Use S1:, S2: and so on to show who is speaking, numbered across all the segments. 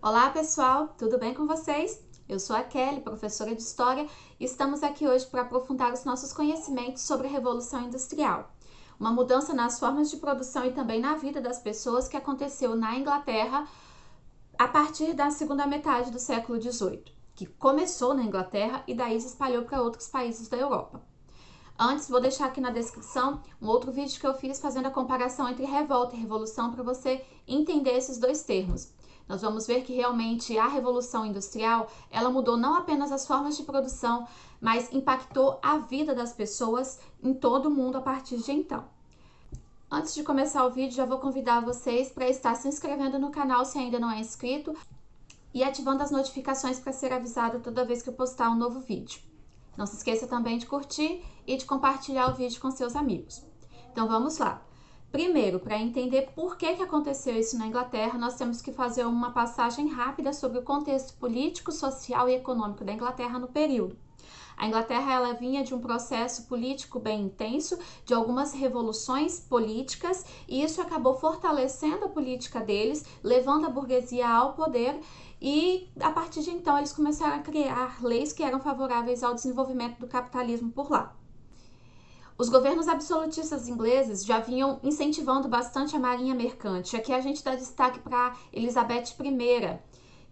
S1: Olá pessoal, tudo bem com vocês? Eu sou a Kelly, professora de História, e estamos aqui hoje para aprofundar os nossos conhecimentos sobre a Revolução Industrial. Uma mudança nas formas de produção e também na vida das pessoas que aconteceu na Inglaterra a partir da segunda metade do século XVIII, que começou na Inglaterra e daí se espalhou para outros países da Europa. Antes, vou deixar aqui na descrição um outro vídeo que eu fiz fazendo a comparação entre revolta e revolução para você entender esses dois termos. Nós vamos ver que realmente a Revolução Industrial, ela mudou não apenas as formas de produção, mas impactou a vida das pessoas em todo o mundo a partir de então. Antes de começar o vídeo, já vou convidar vocês para estar se inscrevendo no canal se ainda não é inscrito e ativando as notificações para ser avisado toda vez que eu postar um novo vídeo. Não se esqueça também de curtir e de compartilhar o vídeo com seus amigos. Então vamos lá. Primeiro, para entender por que aconteceu isso na Inglaterra, nós temos que fazer uma passagem rápida sobre o contexto político, social e econômico da Inglaterra no período. A Inglaterra ela vinha de um processo político bem intenso, de algumas revoluções políticas, e isso acabou fortalecendo a política deles, levando a burguesia ao poder, e a partir de então eles começaram a criar leis que eram favoráveis ao desenvolvimento do capitalismo por lá. Os governos absolutistas ingleses já vinham incentivando bastante a marinha mercante. Aqui a gente dá destaque para Elizabeth I,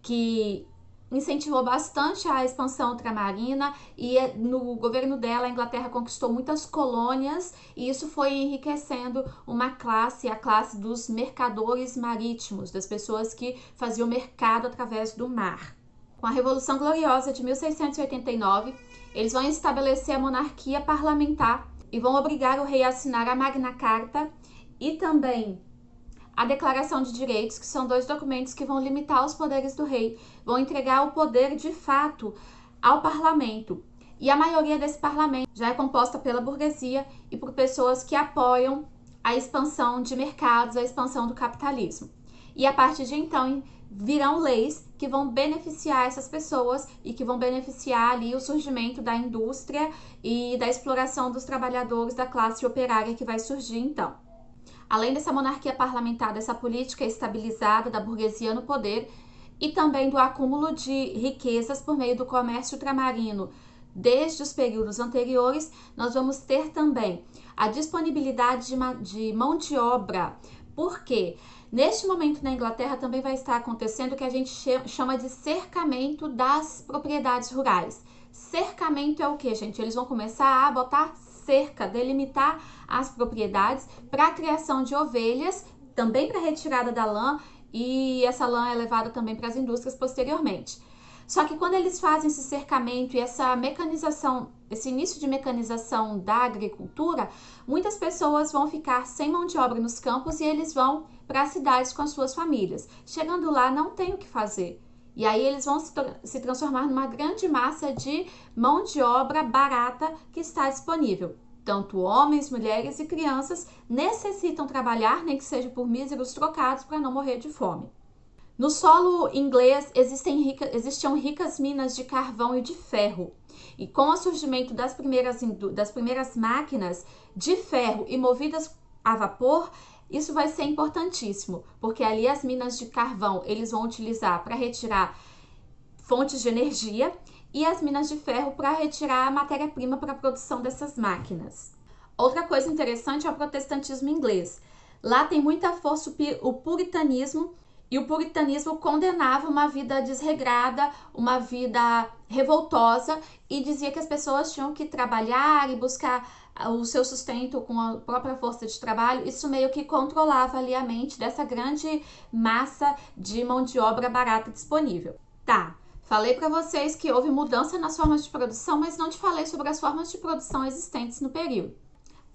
S1: que incentivou bastante a expansão ultramarina, e no governo dela a Inglaterra conquistou muitas colônias e isso foi enriquecendo uma classe, a classe dos mercadores marítimos, das pessoas que faziam mercado através do mar. Com a Revolução Gloriosa de 1689, eles vão estabelecer a monarquia parlamentar e vão obrigar o rei a assinar a Magna Carta e também a Declaração de Direitos, que são dois documentos que vão limitar os poderes do rei, vão entregar o poder de fato ao parlamento. E a maioria desse parlamento já é composta pela burguesia e por pessoas que apoiam a expansão de mercados, a expansão do capitalismo. E a partir de então virão leis que vão beneficiar essas pessoas e que vão beneficiar ali o surgimento da indústria e da exploração dos trabalhadores da classe operária que vai surgir então. Além dessa monarquia parlamentar, dessa política estabilizada da burguesia no poder e também do acúmulo de riquezas por meio do comércio ultramarino desde os períodos anteriores, nós vamos ter também a disponibilidade de mão de obra. Por quê? Neste momento na Inglaterra também vai estar acontecendo o que a gente chama de cercamento das propriedades rurais. Cercamento é o que, gente? Eles vão começar a botar cerca, delimitar as propriedades para a criação de ovelhas, também para retirada da lã, e essa lã é levada também para as indústrias posteriormente. Só que quando eles fazem esse cercamento e essa mecanização, esse início de mecanização da agricultura, muitas pessoas vão ficar sem mão de obra nos campos e eles vão para as cidades com as suas famílias. Chegando lá, não tem o que fazer. E aí eles vão se transformar numa grande massa de mão de obra barata que está disponível. Tanto homens, mulheres e crianças necessitam trabalhar, nem que seja por míseros trocados, para não morrer de fome. No solo inglês existiam ricas minas de carvão e de ferro. E com o surgimento das primeiras máquinas de ferro e movidas a vapor, isso vai ser importantíssimo, porque ali as minas de carvão eles vão utilizar para retirar fontes de energia e as minas de ferro para retirar a matéria-prima para a produção dessas máquinas. Outra coisa interessante é o protestantismo inglês. Lá tem muita força o puritanismo, e o puritanismo condenava uma vida desregrada, uma vida revoltosa, e dizia que as pessoas tinham que trabalhar e buscar o seu sustento com a própria força de trabalho. Isso meio que controlava ali a mente dessa grande massa de mão de obra barata disponível. Tá, falei para vocês que houve mudança nas formas de produção, mas não te falei sobre as formas de produção existentes no período.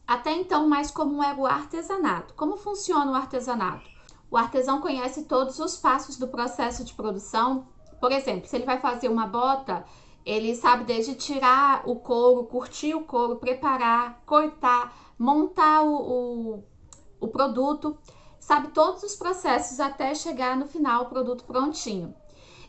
S1: Até então, o mais comum era o artesanato. Como funciona o artesanato? O artesão conhece todos os passos do processo de produção. Por exemplo, se ele vai fazer uma bota, ele sabe desde tirar o couro, curtir o couro, preparar, cortar, montar o produto. Sabe todos os processos até chegar no final o produto prontinho.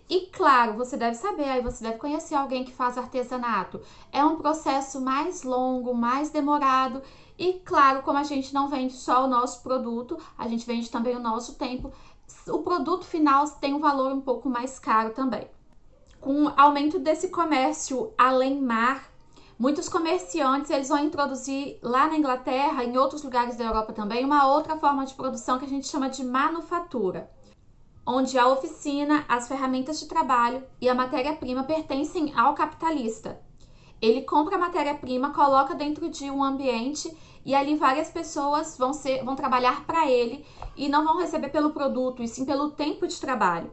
S1: E claro, você deve saber, aí você deve conhecer alguém que faz artesanato. É um processo mais longo, mais demorado. E claro, como a gente não vende só o nosso produto, a gente vende também o nosso tempo. o produto final tem um valor um pouco mais caro também. Com o aumento desse comércio além mar, muitos comerciantes eles vão introduzir lá na Inglaterra, em outros lugares da Europa também, uma outra forma de produção que a gente chama de manufatura, onde a oficina, as ferramentas de trabalho e a matéria-prima pertencem ao capitalista. Ele compra a matéria-prima, coloca dentro de um ambiente e ali várias pessoas vão trabalhar para ele e não vão receber pelo produto, e sim pelo tempo de trabalho.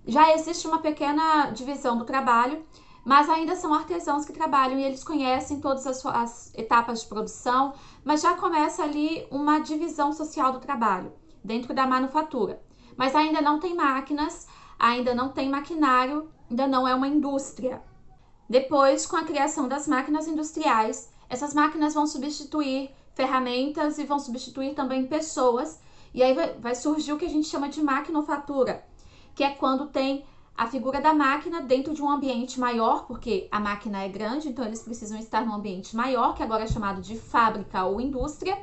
S1: Já existe uma pequena divisão do trabalho, mas ainda são artesãos que trabalham e eles conhecem todas as etapas de produção, mas já começa ali uma divisão social do trabalho dentro da manufatura. Mas ainda não tem máquinas, ainda não tem maquinário, ainda não é uma indústria. Depois, com a criação das máquinas industriais, essas máquinas vão substituir ferramentas e vão substituir também pessoas, e aí vai surgir o que a gente chama de maquinofatura, que é quando tem a figura da máquina dentro de um ambiente maior, porque a máquina é grande, então eles precisam estar num ambiente maior, que agora é chamado de fábrica ou indústria,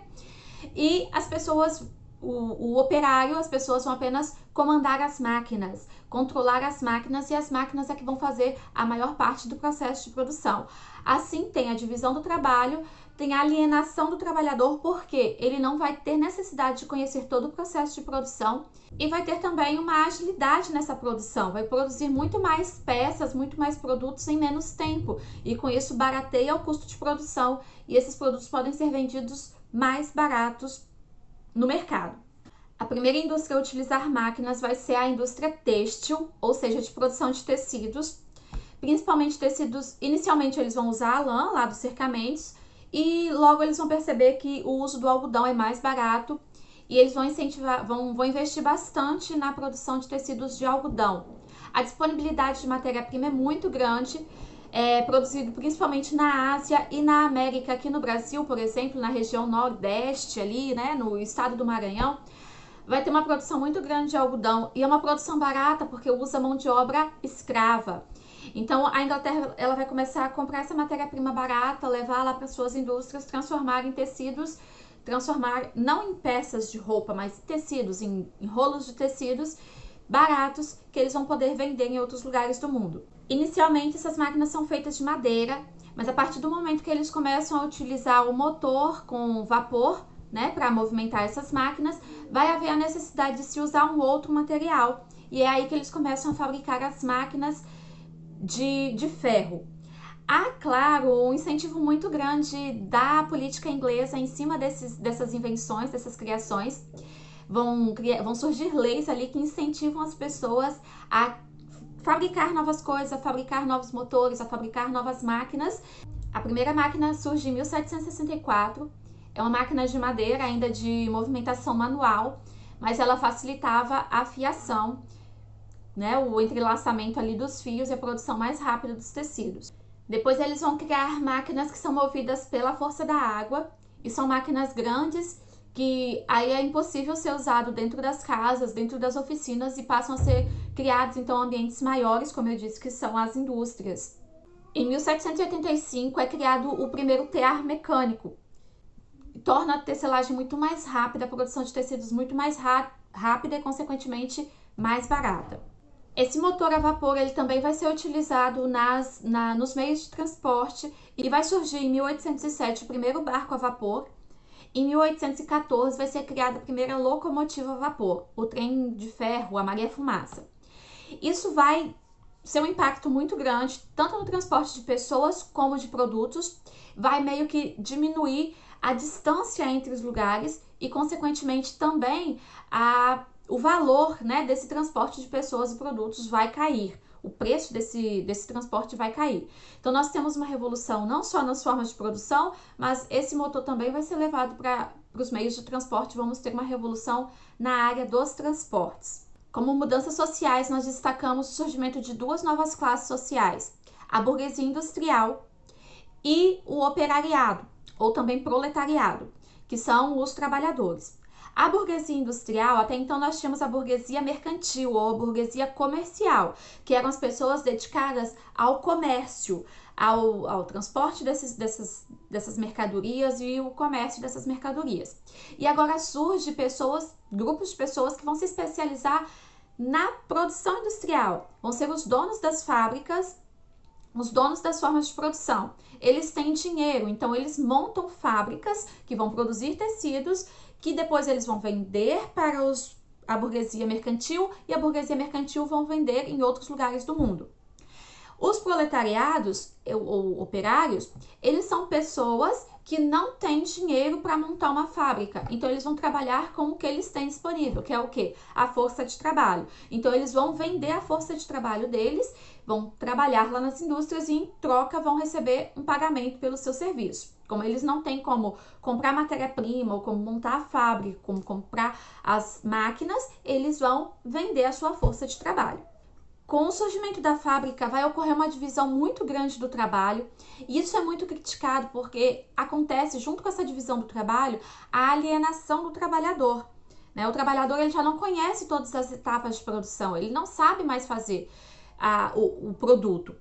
S1: e as pessoas, o operário, as pessoas vão apenas comandar as máquinas, controlar as máquinas, e as máquinas é que vão fazer a maior parte do processo de produção. Assim, tem a divisão do trabalho, tem a alienação do trabalhador, porque ele não vai ter necessidade de conhecer todo o processo de produção e vai ter também uma agilidade nessa produção, vai produzir muito mais peças, muito mais produtos em menos tempo, e com isso barateia o custo de produção, e esses produtos podem ser vendidos mais baratos no mercado. A primeira indústria a utilizar máquinas vai ser a indústria têxtil, ou seja, de produção de tecidos, principalmente tecidos. Inicialmente eles vão usar a lã lá dos cercamentos, e logo eles vão perceber que o uso do algodão é mais barato, e eles vão vão investir bastante na produção de tecidos de algodão. A disponibilidade de matéria-prima é muito grande, produzido principalmente na Ásia e na América. Aqui no Brasil, por exemplo, na região Nordeste, ali, né, no estado do Maranhão, vai ter uma produção muito grande de algodão, e é uma produção barata porque usa mão de obra escrava. Então a Inglaterra ela vai começar a comprar essa matéria-prima barata, levar lá para suas indústrias, transformar em tecidos, transformar não em peças de roupa, mas em tecidos, em rolos de tecidos baratos que eles vão poder vender em outros lugares do mundo. Inicialmente essas máquinas são feitas de madeira, mas a partir do momento que eles começam a utilizar o motor com vapor, né, para movimentar essas máquinas, vai haver a necessidade de se usar um outro material, e é aí que eles começam a fabricar as máquinas de ferro. Há, claro, um incentivo muito grande da política inglesa em cima dessas invenções, dessas criações. Vão surgir leis ali que incentivam as pessoas a fabricar novas coisas, a fabricar novos motores, a fabricar novas máquinas. A primeira máquina surge em 1764, é uma máquina de madeira, ainda de movimentação manual, mas ela facilitava a fiação, né, o entrelaçamento ali dos fios e a produção mais rápida dos tecidos. Depois eles vão criar máquinas que são movidas pela força da água, e são máquinas grandes que aí é impossível ser usado dentro das casas, dentro das oficinas, e passam a ser criados então ambientes maiores, como eu disse, que são as indústrias. Em 1785 é criado o primeiro tear mecânico, torna a tecelagem muito mais rápida, a produção de tecidos muito mais rápida e consequentemente mais barata. Esse motor a vapor ele também vai ser utilizado nos meios de transporte, e vai surgir em 1807 o primeiro barco a vapor. Em 1814 vai ser criada a primeira locomotiva a vapor, o trem de ferro, a Maria-Fumaça. Isso vai ser um impacto muito grande, tanto no transporte de pessoas como de produtos, vai meio que diminuir a distância entre os lugares e, consequentemente, também o valor, né, desse transporte de pessoas e produtos vai cair. O preço desse transporte vai cair. Então, nós temos uma revolução não só nas formas de produção, mas esse motor também vai ser levado para os meios de transporte. Vamos ter uma revolução na área dos transportes. Como mudanças sociais, nós destacamos o surgimento de duas novas classes sociais: a burguesia industrial e o operariado, ou também proletariado, que são os trabalhadores. A burguesia industrial, até então nós tínhamos a burguesia mercantil ou a burguesia comercial, que eram as pessoas dedicadas ao comércio, ao transporte dessas mercadorias e o comércio dessas mercadorias. E agora surge grupos de pessoas que vão se especializar na produção industrial, vão ser os donos das fábricas, os donos das formas de produção. Eles têm dinheiro, então eles montam fábricas que vão produzir tecidos que depois eles vão vender para a burguesia mercantil e a burguesia mercantil vão vender em outros lugares do mundo. Os proletariados ou operários, eles são pessoas que não têm dinheiro para montar uma fábrica. Então, eles vão trabalhar com o que eles têm disponível, que é o quê? A força de trabalho. Então, eles vão vender a força de trabalho deles, vão trabalhar lá nas indústrias e, em troca, vão receber um pagamento pelo seu serviço. Como eles não têm como comprar matéria-prima ou como montar a fábrica, como comprar as máquinas, eles vão vender a sua força de trabalho. Com o surgimento da fábrica, vai ocorrer uma divisão muito grande do trabalho, e isso é muito criticado porque acontece, junto com essa divisão do trabalho, a alienação do trabalhador. Né? O trabalhador ele já não conhece todas as etapas de produção, ele não sabe mais fazer o produto.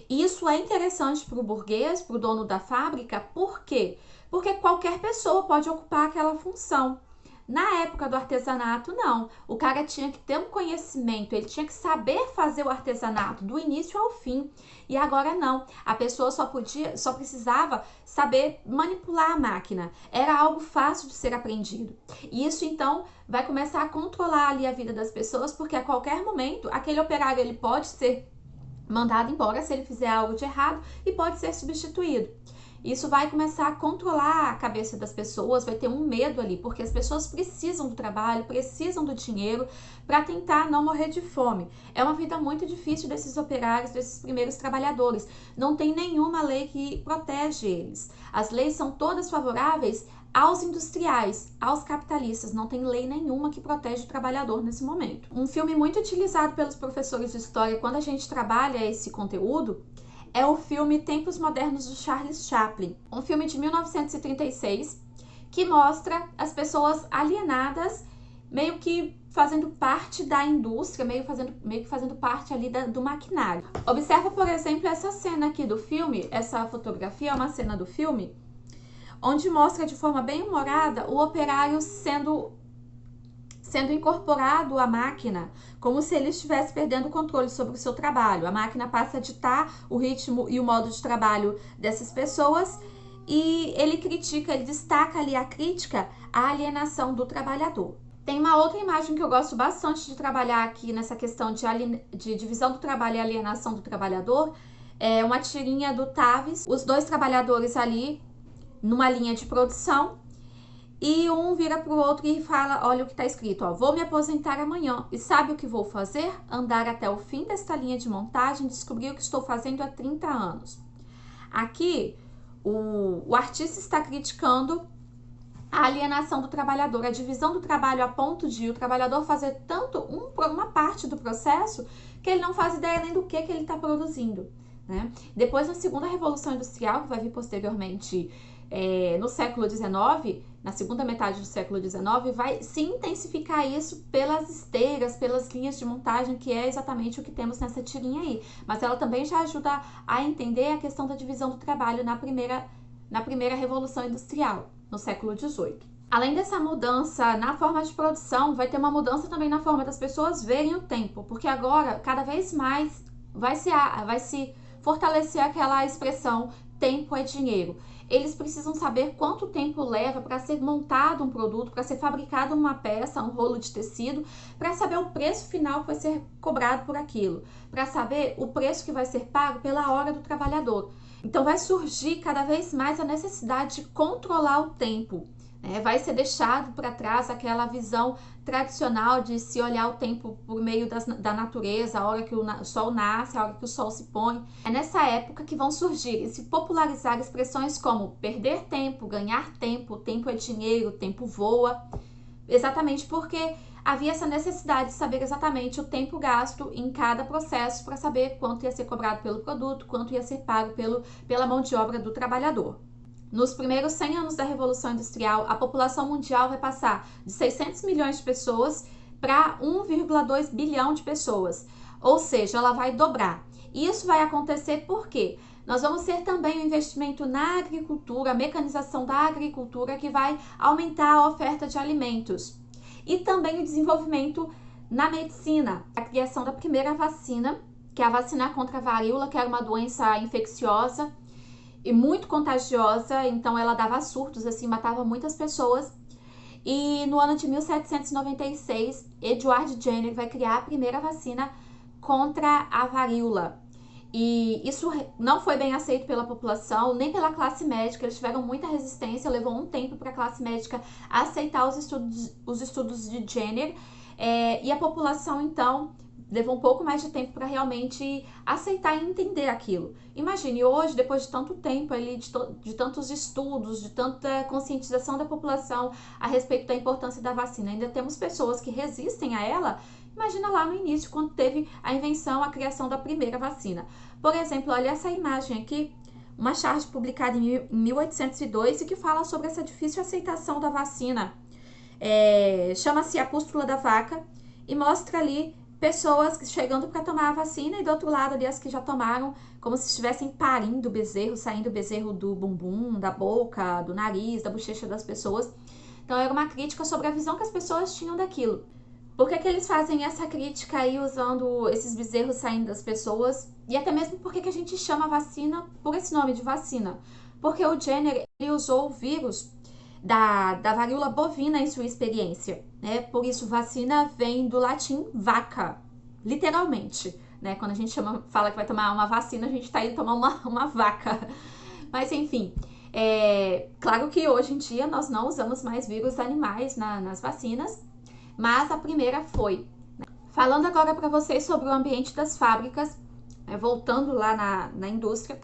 S1: E isso é interessante para o burguês, para o dono da fábrica, por quê? Porque qualquer pessoa pode ocupar aquela função. Na época do artesanato, não. O cara tinha que ter um conhecimento, ele tinha que saber fazer o artesanato do início ao fim. E agora não. A pessoa só precisava saber manipular a máquina. Era algo fácil de ser aprendido. E isso, então, vai começar a controlar ali a vida das pessoas, porque a qualquer momento, aquele operário ele pode ser mandado embora se ele fizer algo de errado e pode ser substituído. Isso vai começar a controlar a cabeça das pessoas, vai ter um medo ali, porque as pessoas precisam do trabalho, precisam do dinheiro para tentar não morrer de fome. É uma vida muito difícil desses operários, desses primeiros trabalhadores. Não tem nenhuma lei que protege eles. As leis são todas favoráveis aos industriais, aos capitalistas. Não tem lei nenhuma que protege o trabalhador nesse momento. Um filme muito utilizado pelos professores de história quando a gente trabalha esse conteúdo é o filme Tempos Modernos de Charles Chaplin, um filme de 1936 que mostra as pessoas alienadas, meio que fazendo parte da indústria, meio que fazendo parte ali do maquinário. Observa, por exemplo, essa cena aqui do filme, essa fotografia é uma cena do filme, onde mostra de forma bem humorada o operário sendo incorporado à máquina, como se ele estivesse perdendo o controle sobre o seu trabalho. A máquina passa a ditar o ritmo e o modo de trabalho dessas pessoas e ele destaca ali a crítica à alienação do trabalhador. Tem uma outra imagem que eu gosto bastante de trabalhar aqui nessa questão de divisão do trabalho e alienação do trabalhador. É uma tirinha do Tavis, os dois trabalhadores ali numa linha de produção. E um vira para o outro e fala, olha o que está escrito, ó, vou me aposentar amanhã. E sabe o que vou fazer? Andar até o fim desta linha de montagem, descobrir o que estou fazendo há 30 anos. Aqui, o artista está criticando a alienação do trabalhador, a divisão do trabalho a ponto de o trabalhador fazer tanto uma parte do processo que ele não faz ideia nem do que ele está produzindo. Né? Depois, na segunda Revolução Industrial, que vai vir posteriormente no século XIX, na segunda metade do século XIX, vai se intensificar isso pelas esteiras, pelas linhas de montagem, que é exatamente o que temos nessa tirinha aí. Mas ela também já ajuda a entender a questão da divisão do trabalho na primeira Revolução Industrial, no século XVIII. Além dessa mudança na forma de produção, vai ter uma mudança também na forma das pessoas verem o tempo, porque agora, cada vez mais, vai se fortalecer aquela expressão tempo é dinheiro. Eles precisam saber quanto tempo leva para ser montado um produto, para ser fabricada uma peça, um rolo de tecido, para saber o preço final que vai ser cobrado por aquilo, para saber o preço que vai ser pago pela hora do trabalhador. Então vai surgir cada vez mais a necessidade de controlar o tempo. Vai ser deixado para trás aquela visão tradicional de se olhar o tempo por meio da natureza, a hora que o sol nasce, a hora que o sol se põe. É nessa época que vão surgir e se popularizar expressões como perder tempo, ganhar tempo, tempo é dinheiro, tempo voa, exatamente porque havia essa necessidade de saber exatamente o tempo gasto em cada processo para saber quanto ia ser cobrado pelo produto, quanto ia ser pago pela mão de obra do trabalhador. nos primeiros 100 anos da Revolução Industrial, a população mundial vai passar de 600 milhões de pessoas para 1,2 bilhão de pessoas. Ou seja, ela vai dobrar. E isso vai acontecer por quê? Nós vamos ter também o investimento na agricultura, a mecanização da agricultura, que vai aumentar a oferta de alimentos. E também o desenvolvimento na medicina, a criação da primeira vacina, que é a vacina contra a varíola, que era uma doença infecciosa e muito contagiosa, então ela dava surtos, assim, matava muitas pessoas. E no ano de 1796, Edward Jenner vai criar a primeira vacina contra a varíola. E isso não foi bem aceito pela população, nem pela classe médica, eles tiveram muita resistência, levou um tempo para a classe médica aceitar os estudos de Jenner, e a população, então, levou um pouco mais de tempo para realmente aceitar e entender aquilo. Imagine, hoje, depois de tanto tempo ali, de tantos estudos, de tanta conscientização da população a respeito da importância da vacina, ainda temos pessoas que resistem a ela. Imagina lá no início, quando teve a invenção, a criação da primeira vacina. Por exemplo, olha essa imagem aqui, uma charge publicada em 1802 e que fala sobre essa difícil aceitação da vacina. Chama-se A Pústula da Vaca e mostra ali pessoas chegando para tomar a vacina e do outro lado ali as que já tomaram, como se estivessem parindo o bezerro, saindo o bezerro do bumbum, da boca, do nariz, da bochecha das pessoas. Então era uma crítica sobre a visão que as pessoas tinham daquilo. Por que eles fazem essa crítica aí usando esses bezerros saindo das pessoas? E até mesmo por que a gente chama a vacina por esse nome de vacina? Porque o Jenner ele usou o vírus da varíola bovina em sua experiência, né? Por isso, vacina vem do latim vaca, literalmente, né? Quando a gente fala que vai tomar uma vacina, a gente tá indo tomar uma vaca. Mas, enfim, claro que hoje em dia nós não usamos mais vírus animais nas vacinas, mas a primeira foi. Falando agora para vocês sobre o ambiente das fábricas, voltando lá na indústria,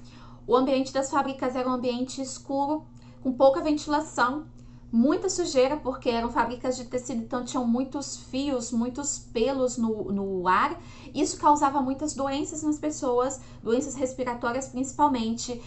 S1: o ambiente das fábricas era um ambiente escuro, com pouca ventilação, muita sujeira, porque eram fábricas de tecido, então tinham muitos fios, muitos pelos no ar. Isso causava muitas doenças nas pessoas, doenças respiratórias principalmente.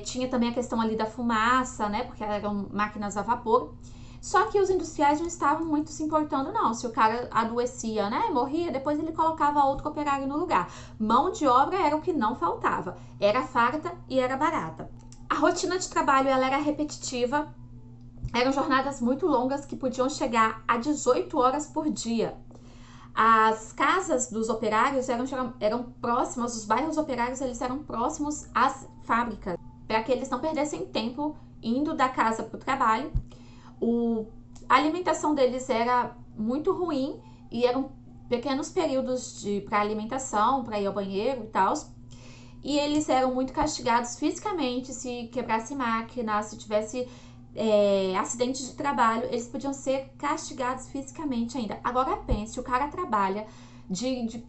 S1: Tinha também a questão ali da fumaça, né, porque eram máquinas a vapor. Só que os industriais não estavam muito se importando, não. Se o cara adoecia, né, morria, depois ele colocava outro operário no lugar. Mão de obra era o que não faltava. Era farta e era barata. A rotina de trabalho ela era repetitiva, eram jornadas muito longas que podiam chegar a 18 horas por dia. As casas dos operários eram próximas, os bairros operários eles eram próximos às fábricas, para que eles não perdessem tempo indo da casa para o trabalho. A alimentação deles era muito ruim e eram pequenos períodos para alimentação, para ir ao banheiro e tal. E eles eram muito castigados fisicamente, se quebrasse máquina, se tivesse acidente de trabalho, eles podiam ser castigados fisicamente ainda. Agora pense, o cara trabalha de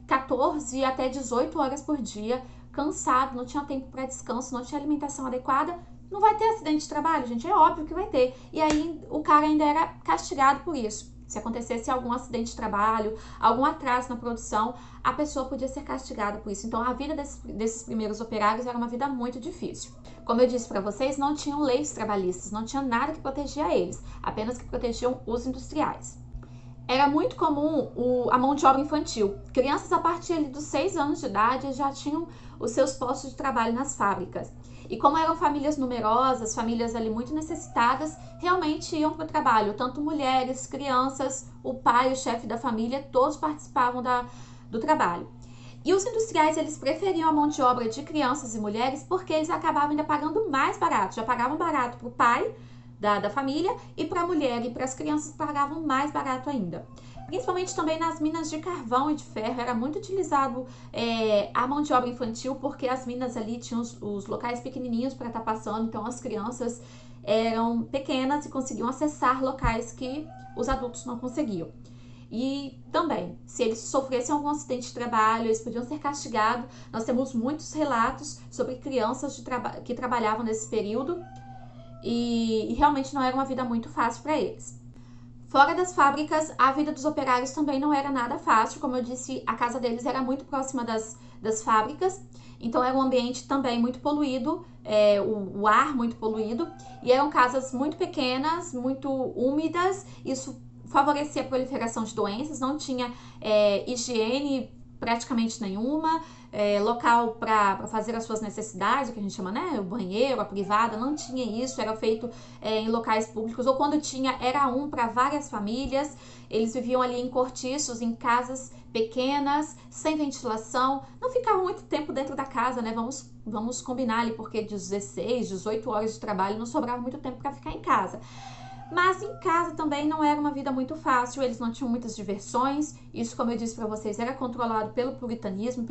S1: 14 até 18 horas por dia, cansado, não tinha tempo para descanso, não tinha alimentação adequada, não vai ter acidente de trabalho, gente, é óbvio que vai ter. E aí o cara ainda era castigado por isso. Se acontecesse algum acidente de trabalho, algum atraso na produção, a pessoa podia ser castigada por isso. Então, a vida desses primeiros operários era uma vida muito difícil. Como eu disse para vocês, não tinham leis trabalhistas, não tinha nada que protegia eles, apenas que protegiam os industriais. Era muito comum a mão de obra infantil. Crianças a partir dos 6 anos de idade já tinham os seus postos de trabalho nas fábricas. E como eram famílias numerosas, famílias ali muito necessitadas, realmente iam para o trabalho. Tanto mulheres, crianças, o pai, o chefe da família, todos participavam do trabalho. E os industriais, eles preferiam a mão de obra de crianças e mulheres porque eles acabavam ainda pagando mais barato. Já pagavam barato para o pai da família e para a mulher e para as crianças pagavam mais barato ainda. Principalmente também nas minas de carvão e de ferro, era muito utilizado a mão de obra infantil, porque as minas ali tinham os locais pequenininhos para estar passando, então as crianças eram pequenas e conseguiam acessar locais que os adultos não conseguiam. E também, se eles sofressem algum acidente de trabalho, eles podiam ser castigados. Nós temos muitos relatos sobre crianças que trabalhavam nesse período e realmente não era uma vida muito fácil para eles. Fora das fábricas, a vida dos operários também não era nada fácil. Como eu disse, a casa deles era muito próxima das fábricas, então era um ambiente também muito poluído, o ar muito poluído, e eram casas muito pequenas, muito úmidas. Isso favorecia a proliferação de doenças, não tinha higiene praticamente nenhuma, local para fazer as suas necessidades, o que a gente chama, né, o banheiro, a privada, não tinha isso, era feito em locais públicos, ou quando tinha, era um para várias famílias. Eles viviam ali em cortiços, em casas pequenas, sem ventilação, não ficavam muito tempo dentro da casa, né, vamos combinar ali, porque de 16, 18 horas de trabalho não sobrava muito tempo para ficar em casa. Mas em casa também não era uma vida muito fácil, eles não tinham muitas diversões. Isso, como eu disse para vocês, era controlado pelo puritanismo,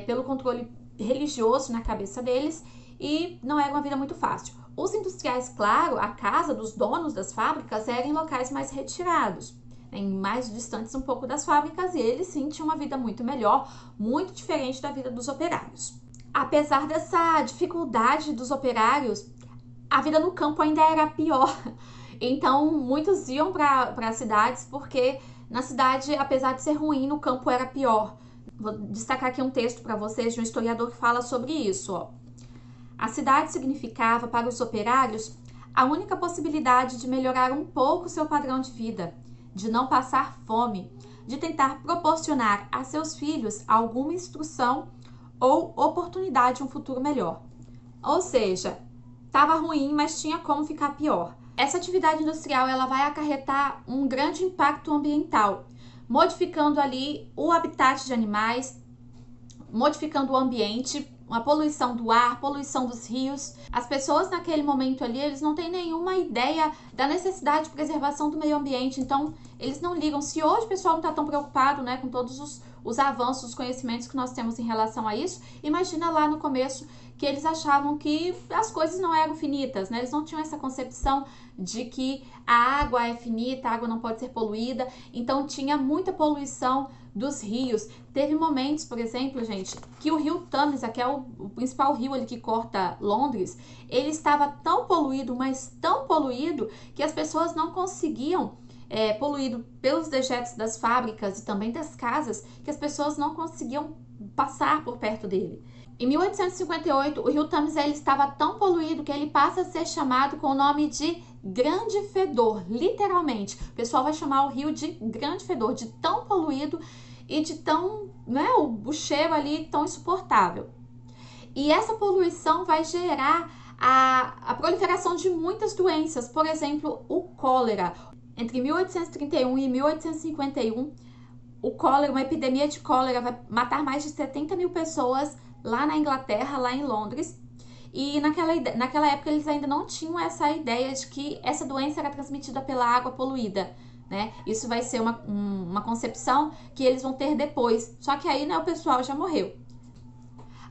S1: pelo controle religioso na cabeça deles, e não era uma vida muito fácil. Os industriais, claro, a casa dos donos das fábricas era em locais mais retirados, em mais distantes um pouco das fábricas, e eles sim tinham uma vida muito melhor, muito diferente da vida dos operários. Apesar dessa dificuldade dos operários, a vida no campo ainda era pior. Então, muitos iam para as cidades, porque na cidade, apesar de ser ruim, no campo era pior. Vou destacar aqui um texto para vocês de um historiador que fala sobre isso. Ó. A cidade significava para os operários a única possibilidade de melhorar um pouco seu padrão de vida, de não passar fome, de tentar proporcionar a seus filhos alguma instrução ou oportunidade de um futuro melhor. Ou seja, estava ruim, mas tinha como ficar pior. Essa atividade industrial ela vai acarretar um grande impacto ambiental, modificando ali o habitat de animais, modificando o ambiente, uma poluição do ar, poluição dos rios. As pessoas naquele momento ali, eles não têm nenhuma ideia da necessidade de preservação do meio ambiente, então eles não ligam. Se hoje o pessoal não está tão preocupado, né, com todos os avanços, os conhecimentos que nós temos em relação a isso, imagina lá no começo que eles achavam que as coisas não eram finitas, né? Eles não tinham essa concepção de que a água é finita, a água não pode ser poluída, então tinha muita poluição dos rios. Teve momentos, por exemplo, gente, que o rio Tâmisa, que é o principal rio ali que corta Londres, ele estava tão poluído, mas tão poluído, que as pessoas não conseguiam, poluído pelos dejetos das fábricas e também das casas, que as pessoas não conseguiam passar por perto dele. Em 1858, o rio Tâmisa ele estava tão poluído que ele passa a ser chamado com o nome de Grande Fedor, literalmente. O pessoal vai chamar o rio de Grande Fedor, de tão poluído e de tão, né, o cheiro ali tão insuportável. E essa poluição vai gerar a proliferação de muitas doenças, por exemplo, o cólera. Entre 1831 e 1851, o cólera, uma epidemia de cólera vai matar mais de 70 mil pessoas lá na Inglaterra, lá em Londres. E naquela época eles ainda não tinham essa ideia de que essa doença era transmitida pela água poluída, né? Isso vai ser uma concepção que eles vão ter depois. Só que aí, né, o pessoal já morreu.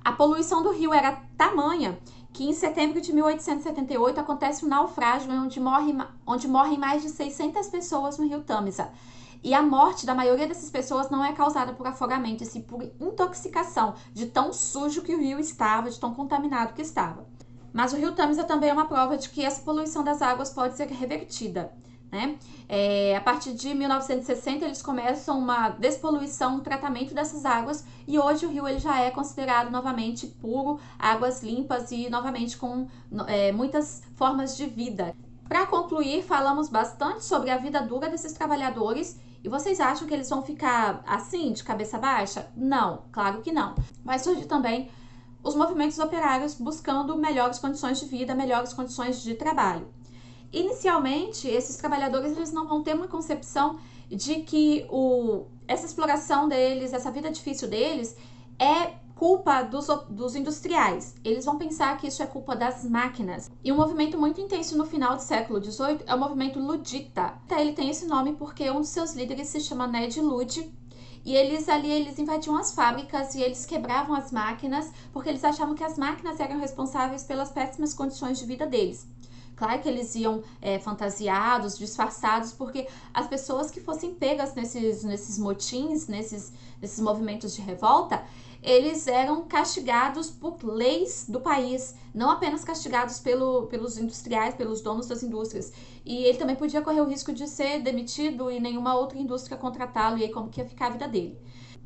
S1: A poluição do rio era tamanha que em setembro de 1878 acontece um naufrágio onde morrem mais de 600 pessoas no rio Tâmisa. E a morte da maioria dessas pessoas não é causada por afogamento, e sim por intoxicação, de tão sujo que o rio estava, de tão contaminado que estava. Mas o rio Tâmisa também é uma prova de que essa poluição das águas pode ser revertida, né? A partir de 1960 eles começam uma despoluição, um tratamento dessas águas, e hoje o rio ele já é considerado novamente puro, águas limpas e novamente com muitas formas de vida. Para concluir, falamos bastante sobre a vida dura desses trabalhadores. E vocês acham que eles vão ficar assim, de cabeça baixa? Não, claro que não. Vai surgir também os movimentos operários buscando melhores condições de vida, melhores condições de trabalho. Inicialmente, esses trabalhadores eles não vão ter uma concepção de que essa exploração deles, essa vida difícil deles, é culpa dos industriais. Eles vão pensar que isso é culpa das máquinas. E um movimento muito intenso no final do século XVIII é o movimento ludita. Ele tem esse nome porque um dos seus líderes se chama Ned Ludd, e eles invadiam as fábricas e eles quebravam as máquinas porque eles achavam que as máquinas eram responsáveis pelas péssimas condições de vida deles. Claro que eles iam fantasiados, disfarçados, porque as pessoas que fossem pegas nesses motins, nesses movimentos de revolta, eles eram castigados por leis do país, não apenas castigados pelos industriais, pelos donos das indústrias. E ele também podia correr o risco de ser demitido e nenhuma outra indústria contratá-lo, e aí como que ia ficar a vida dele.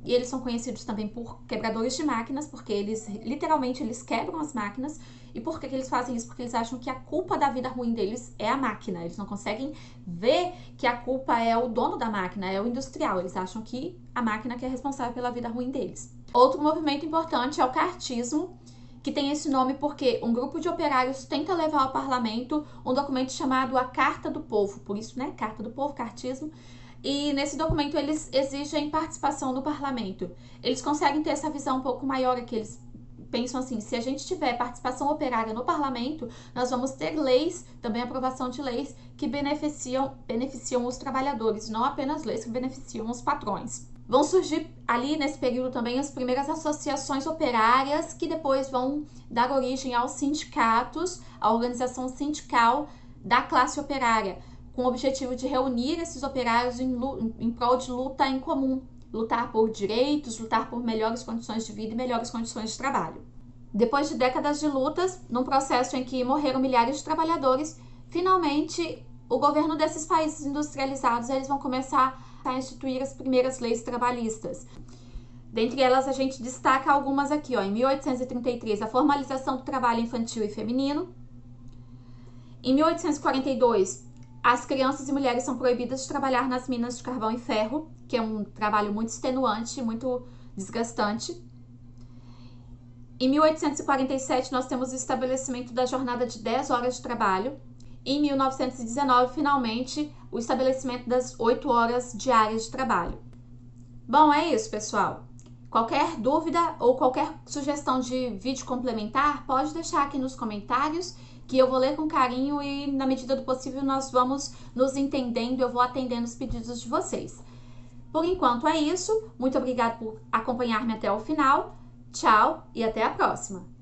S1: E eles são conhecidos também por quebradores de máquinas, porque eles, literalmente, eles quebram as máquinas. E por que eles fazem isso? Porque eles acham que a culpa da vida ruim deles é a máquina. Eles não conseguem ver que a culpa é o dono da máquina, é o industrial. Eles acham que a máquina que é responsável pela vida ruim deles. Outro movimento importante é o cartismo, que tem esse nome porque um grupo de operários tenta levar ao parlamento um documento chamado a Carta do Povo. Por isso, né? Carta do Povo, cartismo. E nesse documento eles exigem participação no parlamento. Eles conseguem ter essa visão um pouco maior, que eles pensam assim: se a gente tiver participação operária no parlamento, nós vamos ter leis, também aprovação de leis que beneficiam os trabalhadores, não apenas leis que beneficiam os patrões. Vão surgir ali nesse período também as primeiras associações operárias, que depois vão dar origem aos sindicatos, a organização sindical da classe operária, com o objetivo de reunir esses operários em prol de luta em comum, lutar por direitos, lutar por melhores condições de vida e melhores condições de trabalho. Depois de décadas de lutas, num processo em que morreram milhares de trabalhadores, finalmente o governo desses países industrializados eles vão começar a instituir as primeiras leis trabalhistas. Dentre elas, a gente destaca algumas aqui, ó. Em 1833, a formalização do trabalho infantil e feminino. Em 1842, as crianças e mulheres são proibidas de trabalhar nas minas de carvão e ferro, que é um trabalho muito extenuante, muito desgastante. Em 1847, nós temos o estabelecimento da jornada de 10 horas de trabalho. Em 1919, finalmente, o estabelecimento das 8 horas diárias de trabalho. Bom, é isso, pessoal. Qualquer dúvida ou qualquer sugestão de vídeo complementar, pode deixar aqui nos comentários, que eu vou ler com carinho e, na medida do possível, nós vamos nos entendendo, eu vou atendendo os pedidos de vocês. Por enquanto é isso. Muito obrigada por acompanhar-me até o final. Tchau e até a próxima!